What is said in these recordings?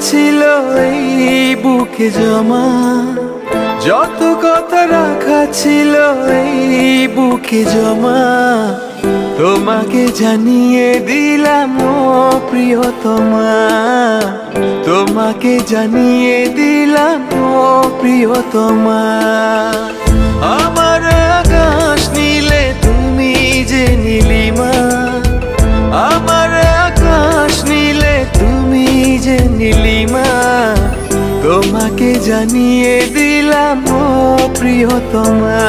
ছিল এই বুকে জমা, যত কথা রাখা ছিল এই বুকে জমা, তোমাকে জানিয়ে দিলাম ও প্রিয়তমা, তোমাকে জানিয়ে দিলাম ও প্রিয়তমা। আমার আকাশ নীলে তুমি যে নীলিমা, আমার আকাশ নীলে তুমি যে নীলিমা, তোমাকে জানিয়ে দিলাম ও প্রিয়তমা,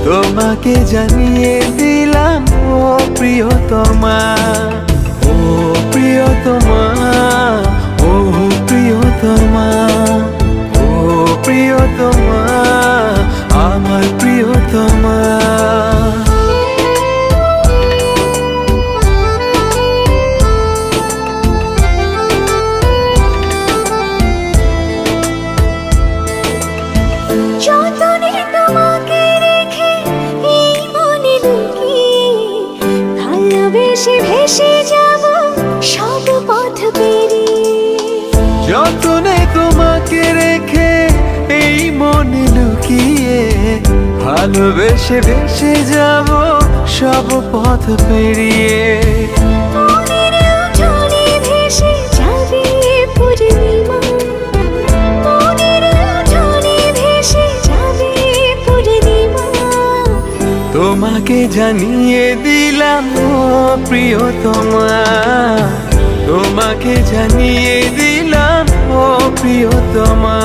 তোমাকে জানিয়ে দিলাম ও প্রিয়তমা। ও প্রিয়তমা, ও প্রিয়তমা, ও প্রিয়তমা, আমার প্রিয়তমা। যতনে তোমাকে রেখে এই মনে লুকিয়ে, ভালোবেসে ভেসে যাব সব পথ পেরিয়ে। যতনে তোমাকে রেখে এই মনে লুকিয়ে, ভালোবেসে ভেসে যাব সব পথ পেরিয়ে। মনের উঠোনে ভেসে যাবে পূর্ণিমা, মনের উঠোনে ভেসে যাবে পূর্ণিমা, তোমাকে জানিয়ে দিলাম ও প্রিয়তমা, তোমাকে জানিয়ে দিলাম ও প্রিয়তমা।